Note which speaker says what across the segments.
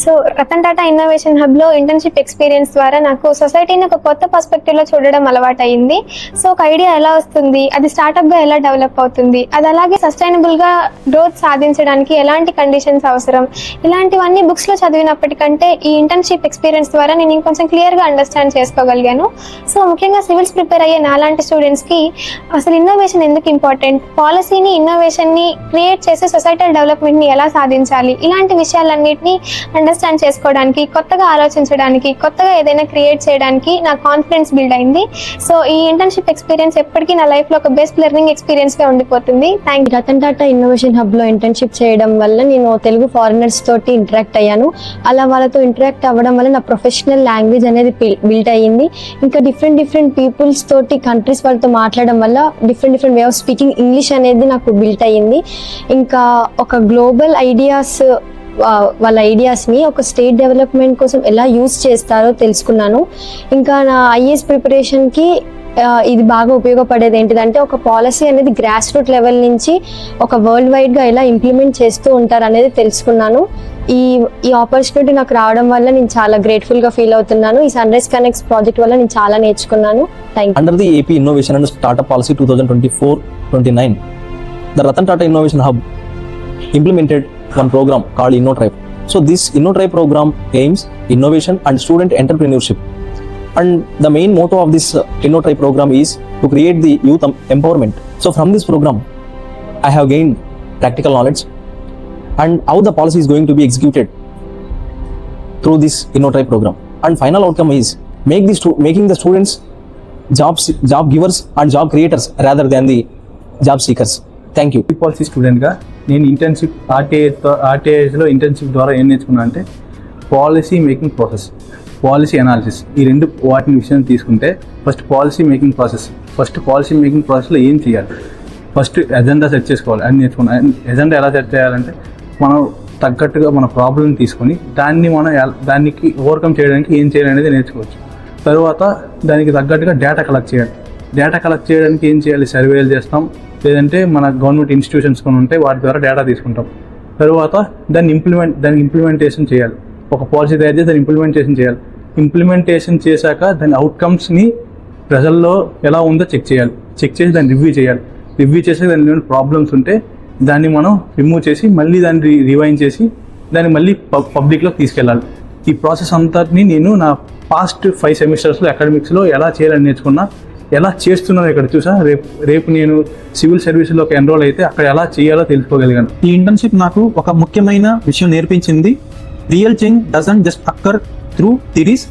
Speaker 1: So Ratan Tata innovation హబ్లో internship experience ద్వారా నాకు సొసైటీని ఒక కొత్త పర్స్పెక్టివ్లో చూడడం అలవాటైంది. సో ఒక ఐడియా ఎలా వస్తుంది, అది స్టార్టప్గా ఎలా డెవలప్ అవుతుంది, అది అలాగే సస్టైనబుల్గా గ్రోత్ సాధించడానికి ఎలాంటి కండిషన్స్ అవసరం, ఇలాంటివన్నీ బుక్స్లో చదివినప్పటికంటే ఈ ఇంటర్న్షిప్ ఎక్స్పీరియన్స్ ద్వారా నేను ఇంకొంచెం క్లియర్గా అండర్స్టాండ్ చేసుకోగలిగాను. సో ముఖ్యంగా సివిల్స్ ప్రిపేర్ అయ్యే నాలాంటి స్టూడెంట్స్కి అసలు ఇన్నోవేషన్ ఎందుకు ఇంపార్టెంట్, పాలసీని ఇన్నోవేషన్ని క్రియేట్ చేసి సొసైటల్ డెవలప్మెంట్ని ఎలా సాధించాలి, ఇలాంటి విషయాలన్నింటినీ అండర్స్టాండ్ చేసుకోవడానికి, కొత్తగా ఆలోచించడానికి, కొత్తగా ఏదైనా క్రియేట్ చేయడానికి నా కాన్ఫిడెన్స్ బిల్డ్ అయింది. సో ఈ ఇంటర్న్షిప్ ఎక్స్పీరియన్స్ ఎప్పటికీ నా లైఫ్లో ఒక బెస్ట్ లెర్నింగ్ ఎక్స్పీరియన్స్గా ఉండిపోతుంది. Thank you.
Speaker 2: Ratan Tata innovation హబ్లో ఇంటర్న్షిప్ చేయడం వల్ల నేను తెలుగు ఫారినర్స్ తోటి ఇంటరాక్ట్ అయ్యాను. అలా వాళ్ళతో ఇంటరాక్ట్ అవ్వడం వల్ల నా ప్రొఫెషనల్ లాంగ్వేజ్ అనేది బిల్డ్ అయ్యింది. ఇంకా డిఫరెంట్ పీపుల్స్ తోటి కంట్రీస్ వాళ్ళతో మాట్లాడడం వల్ల different way of speaking English అనేది నాకు బిల్డ్ అయ్యింది. ఇంకా ఒక గ్లోబల్ ఐడియాస్, వాళ్ళ ఐడియాస్ని ఒక స్టేట్ డెవలప్మెంట్ కోసం ఎలా యూజ్ చేస్తారో తెలుసుకున్నాను. ఇంకా నా ఐఏఎస్ ప్రిపరేషన్కి ఇది బాగా ఉపయోగపడేది ఏంటిదంటే, ఒక పాలసీ అనేది గ్రాస్ రూట్ లెవెల్ నుంచి ఒక వరల్డ్ వైడ్గా ఎలా ఇంప్లిమెంట్ చేస్తూ ఉంటారు అనేది తెలుసుకున్నాను. ఈ ఆపర్చునిటీ నాకు రావడం వల్ల నేను చాలా గ్రేట్ఫుల్గా ఫీల్ అవుతున్నాను. ఈ సన్రైజ్ కనెక్ట్స్ ప్రాజెక్ట్ వల్ల నేను చాలా నేర్చుకున్నాను. Thank you.
Speaker 3: Under the AP Innovation and Startup Policy 2024-29, the Ratan Tata Innovation Hub implemented one program called InnoTribe. So this InnoTribe program aims innovation and student entrepreneurship. And the main motto of this InnoTribe program is to create the youth empowerment. So from this program, I have gained practical knowledge and how the policy is going to be executed through this InnoTribe program. And final outcome is making the students job givers and job creators rather than the job seekers. Thank you.
Speaker 4: Policy స్టూడెంట్గా నేను internship ఆర్టీఐస్లో internship ద్వారా ఏం నేర్చుకున్నా అంటే, policy making process, policy analysis, ఈ రెండు వాటిని విషయం తీసుకుంటే, ఫస్ట్ పాలసీ మేకింగ్ ప్రాసెస్లో ఏం చేయాలి, ఫస్ట్ ఎజెండా సెట్ చేసుకోవాలి అని నేర్చుకున్నాను. ఎజెండా ఎలా సెట్ చేయాలంటే, మనం తగ్గట్టుగా మన ప్రాబ్లమ్ తీసుకొని దానికి ఓవర్కమ్ చేయడానికి ఏం చేయాలనేది నేర్చుకోవచ్చు. తర్వాత దానికి తగ్గట్టుగా డేటా కలెక్ట్ చేయాలి. డేటా కలెక్ట్ చేయడానికి ఏం చేయాలి, సర్వేలు చేస్తాం, లేదంటే మన గవర్నమెంట్ ఇన్స్టిట్యూషన్స్ కొన్ని ఉంటాయి, వాటి ద్వారా డేటా తీసుకుంటాం. తర్వాత దాన్ని ఇంప్లిమెంటేషన్ చేయాలి. ఒక పాలసీ తయారు చేసి దాన్ని ఇంప్లిమెంటేషన్ చేయాలి. ఇంప్లిమెంటేషన్ చేశాక దాని అవుట్కమ్స్ని ప్రజల్లో ఎలా ఉందో చెక్ చేసి దాన్ని రివ్యూ చేయాలి. రివ్యూ చేసి దాని ఏమైనా ప్రాబ్లమ్స్ ఉంటే దాన్ని మనం రిమూవ్ చేసి మళ్ళీ దాన్ని రివైన్ చేసి దాన్ని మళ్ళీ పబ్లిక్లోకి తీసుకెళ్ళాలి. ఈ ప్రాసెస్ అంతటిని నేను నా పాస్ట్ 5 సెమిస్టర్స్లో అకాడమిక్స్లో ఎలా చేయాలని నేర్చుకున్నా, ఎలా చేస్తున్నాను ఇక్కడ చూసా. రేపు నేను సివిల్ సర్వీస్లోకి ఎన్రోల్ అయితే అక్కడ ఎలా చేయాలో తెలుసుకోగలిగాను.
Speaker 5: ఈ ఇంటర్న్షిప్ నాకు ఒక ముఖ్యమైన విషయం నేర్పించింది. Real change doesn't just occur through theories,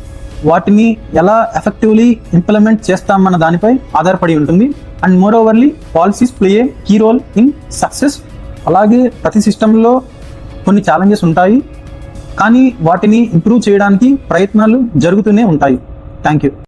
Speaker 5: వాటిని ఎలా ఎఫెక్టివ్లీ ఇంప్లిమెంట్ చేస్తామన్న దానిపై ఆధారపడి ఉంటుంది. And more overly policies play a key role in success. అలాగే ప్రతి సిస్టంలో కొన్ని ఛాలెంజెస్ ఉంటాయి, కానీ వాటిని ఇంప్రూవ్ చేయడానికి ప్రయత్నాలు జరుగుతూనే ఉంటాయి. Thank you.